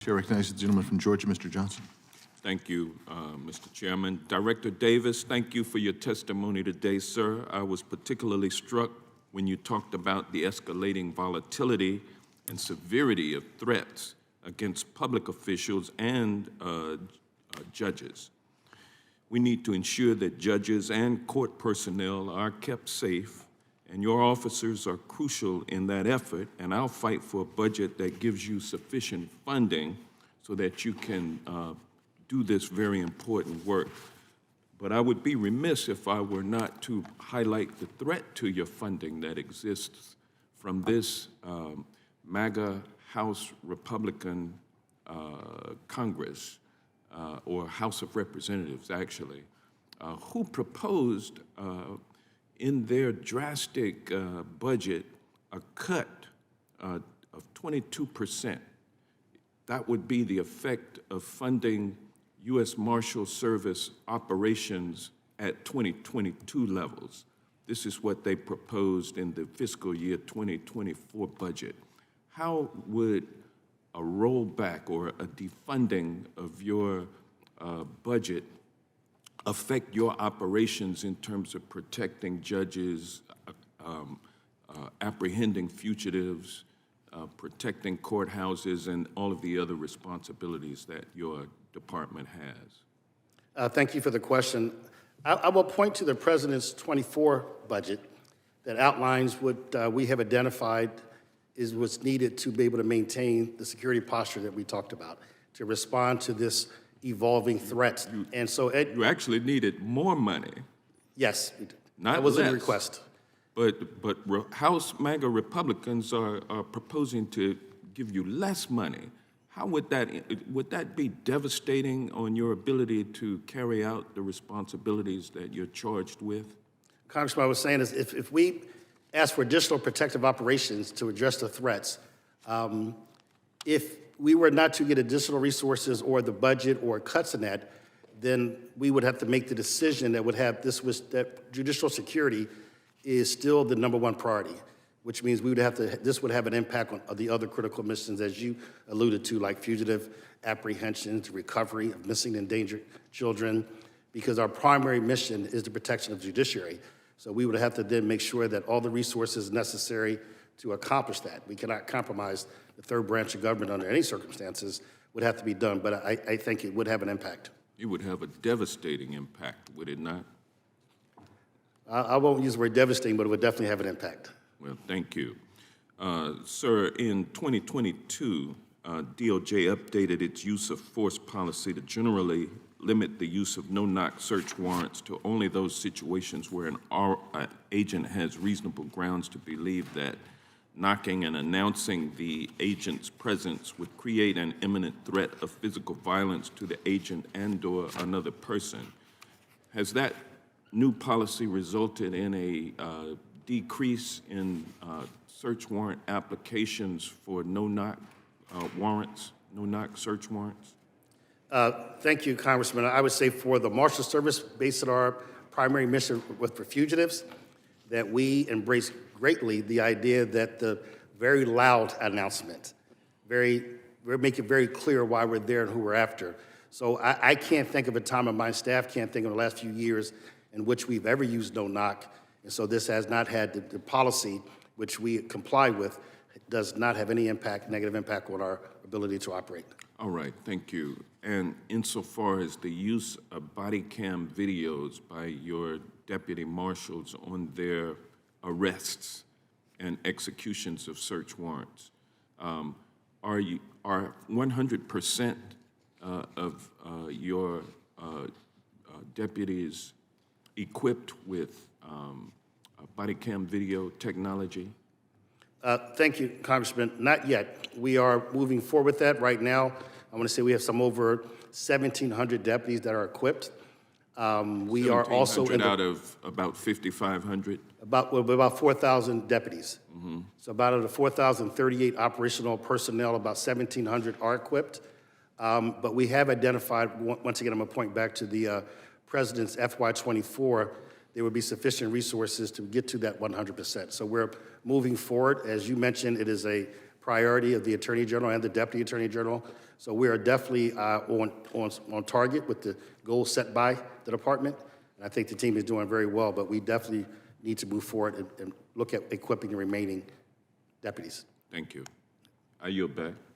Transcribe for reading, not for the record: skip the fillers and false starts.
Chair recognizes the gentleman from Georgia, Mr. Johnson. Thank you, Mr. Chairman. Director Davis, thank you for your testimony today, sir. I was particularly struck when you talked about the escalating volatility and severity of threats against public officials and judges. We need to ensure that judges and court personnel are kept safe, and your officers are crucial in that effort, and I'll fight for a budget that gives you sufficient funding so that you can do this very important work. But I would be remiss if I were not to highlight the threat to your funding that exists from this MAGA House Republican Congress, or House of Representatives, actually, who proposed in their drastic budget a cut of 22%. That would be the effect of funding U.S. Marshal Service operations at 2022 levels. This is what they proposed in the fiscal year 2024 budget. How would a rollback or a defunding of your budget affect your operations in terms of protecting judges, apprehending fugitives, protecting courthouses, and all of the other responsibilities that your department has? Thank you for the question. I will point to the President's 24 budget that outlines what we have identified is what's needed to be able to maintain the security posture that we talked about, to respond to this evolving threat. And so you actually needed more money. Yes, we did. Not that was less. a request. But House MAGA Republicans are proposing to give you less money. How would that be devastating on your ability to carry out the responsibilities that you're charged with? Congressman, I was saying is if we ask for additional protective operations to address the threats, if we were not to get additional resources or the budget or cuts in that, then we would have to make the decision that would have that judicial security is still the #1 priority, which means we would have to, this would have an impact on the other critical missions, as you alluded to, like fugitive apprehensions, recovery of missing and endangered children, because our primary mission is the protection of the judiciary. So we would have to then make sure that all the resources necessary to accomplish that, we cannot compromise the third branch of government under any circumstances, would have to be done, but I think it would have an impact. It would have a devastating impact, would it not? I won't use the word devastating, but it would definitely have an impact. Well, thank you. Sir, in 2022, DOJ updated its use of force policy to generally limit the use of no-knock search warrants to only those situations where an agent has reasonable grounds to believe that knocking and announcing the agent's presence would create an imminent threat of physical violence to the agent and/or another person. Has that new policy resulted in a decrease in search warrant applications for no-knock warrants, no-knock search warrants? Thank you, Congressman. I would say for the Marshal Service, based on our primary mission for fugitives, that we embrace greatly the idea that the very loud announcement, we make it very clear why we're there and who we're after. So I can't think of a time, and my staff can't think of the last few years in which we've ever used no knock. And so this has not had the policy, which we comply with, does not have any impact, negative impact on our ability to operate. All right, thank you. And insofar as the use of body cam videos by your deputy marshals on their arrests and executions of search warrants, are 100% of your deputies equipped with body cam video technology? Thank you, Congressman. Not yet. We are moving forward with that right now. I want to say we have some over 1,700 deputies that are equipped. We are also in out of about 5,500? About 4,000 deputies. Mm-hmm. So about of the 4,038 operational personnel, about 1,700 are equipped. But we have identified, once again, I'm going to point back to the President's FY24, there would be sufficient resources to get to that 100%. So we're moving forward. As you mentioned, it is a priority of the Attorney General and the Deputy Attorney General. So we are definitely on target with the goals set by the department. And I think the team is doing very well, but we definitely need to move forward and look at equipping the remaining deputies. Thank you. I yield back.